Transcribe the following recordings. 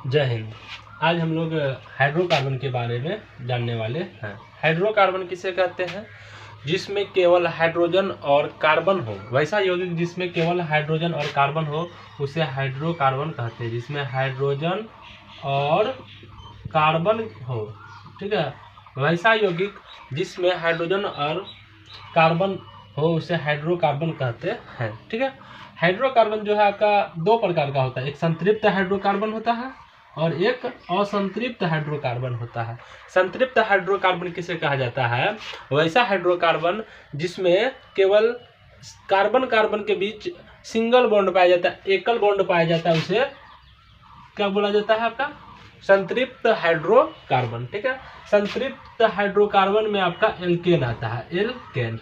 जय हिंद। आज हम लोग हाइड्रोकार्बन के बारे में जानने वाले हैं। हाइड्रोकार्बन किसे कहते हैं? जिसमें केवल हाइड्रोजन और कार्बन हो। वैसा यौगिक जिसमें केवल हाइड्रोजन और कार्बन हो उसे हाइड्रोकार्बन कहते हैं। जिसमें हाइड्रोजन और कार्बन हो, ठीक है, वैसा यौगिक जिसमें हाइड्रोजन और कार्बन हो उसे हाइड्रोकार्बन कहते हैं, ठीक है। हाइड्रोकार्बन जो है आपका दो प्रकार का होता है। एक संतृप्त हाइड्रोकार्बन होता है और एक असंतृप्त हाइड्रोकार्बन होता है। संतृप्त हाइड्रोकार्बन किसे कहा जाता है? वैसा हाइड्रोकार्बन जिसमें केवल कार्बन कार्बन के बीच सिंगल बॉन्ड पाया जाता है, एकल बॉन्ड पाया जाता है, उसे क्या बोला जाता है? आपका संतृप्त हाइड्रोकार्बन, ठीक है। संतृप्त हाइड्रोकार्बन में आपका एल्केन आता है, एल्केन,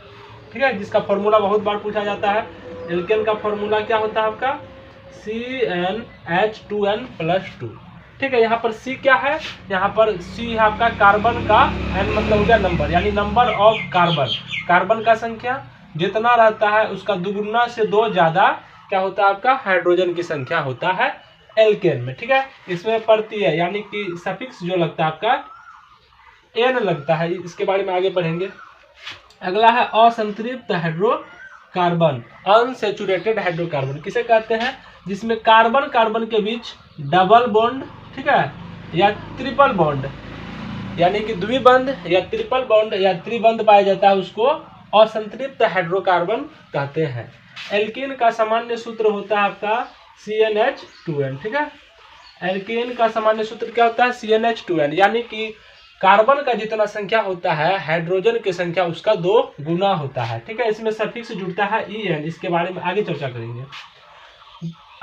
ठीक है, जिसका फॉर्मूला बहुत बार पूछा जाता है। एल्केन का फॉर्मूला क्या होता है आपका? CnH2n+2, ठीक है। यहाँ पर C क्या है? यहाँ पर C है आपका कार्बन का, N मतलब हो गया नंबर, यानी नंबर ऑफ कार्बन। कार्बन का संख्या जितना रहता है उसका दुगुना से 2 ज्यादा क्या होता है? आपका हाइड्रोजन की संख्या होता है एल्केन में, ठीक है। इसमें प्रत्यय यानी कि सफिक्स जो लगता है आपका N लगता है। इसके बारे में आगे पढ़ेंगे। अगला है असंतृप्त हाइड्रोकार्बन, अनसैचुरेटेड हाइड्रोकार्बन किसे कहते हैं? जिसमें कार्बन कार्बन के बीच डबल बॉन्ड, ठीक है, या ट्रिपल बॉन्ड, यानी कि द्विबंध या ट्रिपल बॉन्ड या त्रिबंध पाया जाता है, उसको असंतृप्त हाइड्रोकार्बन कहते हैं। एल्केन का सामान्य सूत्र होता है आपका CnH2n, ठीक है। एल्केन का सामान्य सूत्र क्या होता है? CnH2n, यानी कि कार्बन का जितना संख्या होता है हाइड्रोजन की संख्या उसका 2 गुना होता है, ठीक है। इसमें सफिक्स जुड़ता है En, इसके बारे में आगे चर्चा करेंगे।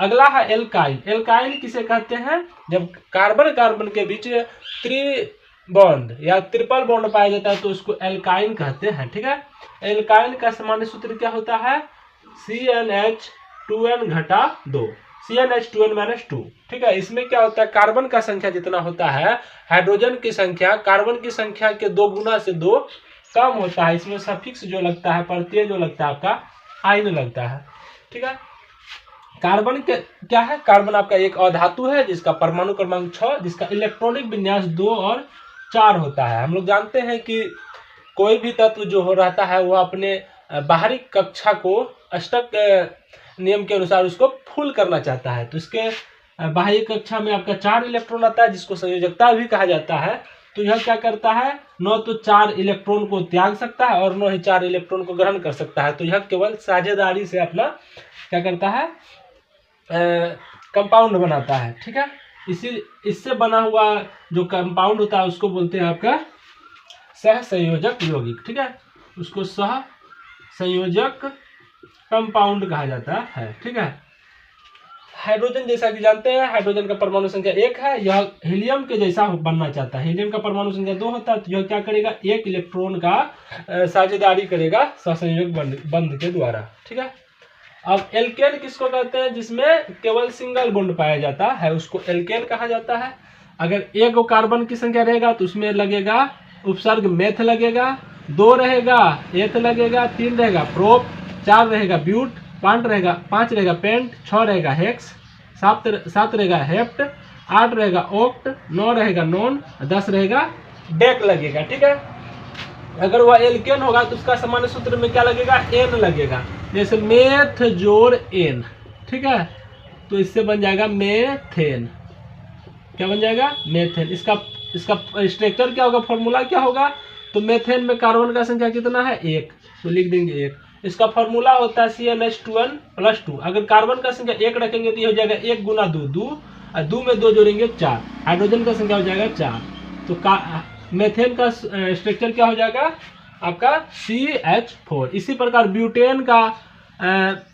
अगला है एल्काइन। एल्काइन किसे कहते हैं? जब कार्बन कार्बन के बीच त्रिबॉन्ड या ट्रिपल बॉन्ड पाया जाता है तो उसको एल्काइन कहते हैं, ठीक है। एल्काइन का सामान्य सूत्र क्या होता है? CnH2n-2, CnH2n-2, ठीक है। इसमें क्या होता है? कार्बन का संख्या जितना होता है हाइड्रोजन की संख्या कार्बन की संख्या के 2 गुना से 2 कम होता है। इसमें सफिक्स जो लगता है, प्रत्यय जो लगता है आपका आइन लगता है, ठीक है। कार्बन के क्या है? कार्बन आपका एक अधातु है जिसका परमाणु क्रमांक 6, जिसका इलेक्ट्रॉनिक विन्यास 2 और 4 होता है। हम लोग जानते हैं कि कोई भी तत्व जो हो रहता है वो अपने बाहरी कक्षा को अष्टक नियम के अनुसार उसको फुल करना चाहता है। तो इसके बाह्य कक्षा में आपका 4 इलेक्ट्रॉन आता है जिसको संयोजकता भी कहा जाता है। तो यह क्या करता है? न तो 4 इलेक्ट्रॉन को त्याग सकता है और न ही 4 इलेक्ट्रॉन को ग्रहण कर सकता है। तो यह केवल साझेदारी से अपना क्या करता है? कंपाउंड बनाता है, ठीक है। इससे बना हुआ जो कंपाउंड होता है उसको बोलते हैं आपका सहसंयोजक यौगिक, ठीक है। उसको सहसंयोजक कंपाउंड कहा जाता है, ठीक है। हाइड्रोजन जैसा कि जानते हैं हाइड्रोजन का परमाणु संख्या 1 है। यह हीलियम के जैसा बनना चाहता है। हीलियम का परमाणु संख्या 2 होता है। तो यह क्या करेगा? 1 इलेक्ट्रॉन का साझेदारी करेगा सहसंयोजक बंध के द्वारा, ठीक है। अब एल्केन किसको कहते हैं? जिसमें केवल सिंगल बॉन्ड पाया जाता है उसको एल्केन कहा जाता है। अगर 1 कार्बन की संख्या रहेगा तो उसमें लगेगा उपसर्ग मेथ लगेगा, 2 रहेगा एथ लगेगा, 3 रहेगा प्रोप, 4 रहेगा ब्यूट, 5 रहेगा पेंट, 6 रहेगा हेक्स, 7 रहेगा हेप्ट, 8 रहेगा ऑक्ट, 9 रहेगा नॉन, 10 रहेगा डेक लगेगा, ठीक है। अगर वह एल्केन होगा तो उसका सामान्य सूत्र में क्या लगेगा? एन लगेगा। जैसे मेथ जोड़ एन, ठीक है, तो इससे बन जाएगा मेथेन। क्या बन जाएगा? मेथेन। इसका स्ट्रक्चर क्या होगा? फॉर्मूला क्या होगा? तो मेथेन में कार्बन का संख्या कितना है? 1, तो लिख देंगे 1। इसका फॉर्मूला होता है CnH2n+2। अगर कार्बन का संख्या 1 रखेंगे तो ये हो जाएगा 1 गुना 2 और 2 में 2 जोड़ेंगे 4। हाइड्रोजन का संख्या हो जाएगा 4। तो मेथेन का स्ट्रक्चर क्या हो जाएगा? आपका CH4। इसी प्रकार ब्यूटेन का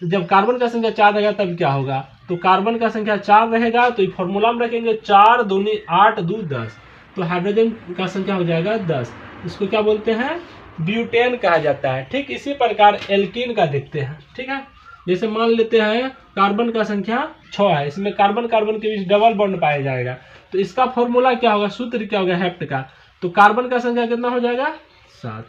जब कार्बन का संख्या 4 रहेगा तब क्या होगा? तो कार्बन का संख्या 4 रहेगा तो फॉर्मूला में रखेंगे 4 दूनी 8 2 10, तो हाइड्रोजन का संख्या हो जाएगा 10। इसको क्या बोलते हैं? ब्यूटेन कहा जाता है। ठीक इसी प्रकार एल्कीन का देखते हैं, ठीक है। जैसे मान लेते हैं कार्बन का संख्या 6 है, इसमें कार्बन कार्बन के बीच डबल बॉन्ड पाया जाएगा, तो इसका फॉर्मूला क्या होगा? सूत्र क्या होगा? हेप्ट का। तो कार्बन का संख्या कितना हो जाएगा? 7।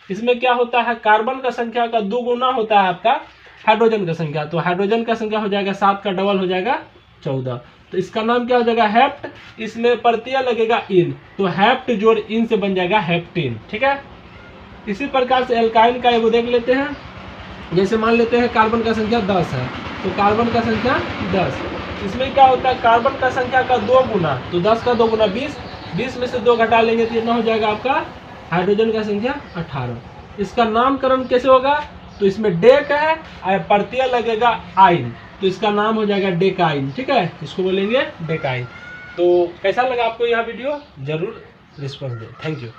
इसमें क्या होता है? कार्बन का संख्या का 2 गुना होता है आपका हाइड्रोजन का संख्या, तो हाइड्रोजन का संख्या हो जाएगा 7 का डबल हो जाएगा 14। तो इसका नाम क्या हो जाएगा, हेप्ट। इसमें प्रत्यय लगेगा इन, तो हेप्ट जोड़ इन से बन जाएगा हेप्टेन। ठीक है, इसी प्रकार से एल्काइन का एगो देख लेते हैं। जैसे मान लेते हैं कार्बन का संख्या 10 है, तो कार्बन का संख्या 10, इसमें क्या होता है, कार्बन का संख्या का 2 गुना, तो 10 का 2 गुना 20, 20 में से 2 घटा लेंगे तो कितना हो जाएगा आपका हाइड्रोजन का संख्या 18। इसका नामकरण कैसे होगा, तो इसमें डेक है, प्रत्यय लगेगा आइन, तो इसका नाम हो जाएगा डेकाइन। ठीक है, इसको बोलेंगे डेकाइन। तो कैसा लगा आपको यह वीडियो, जरूर रिस्पॉन्स दें। Thank you.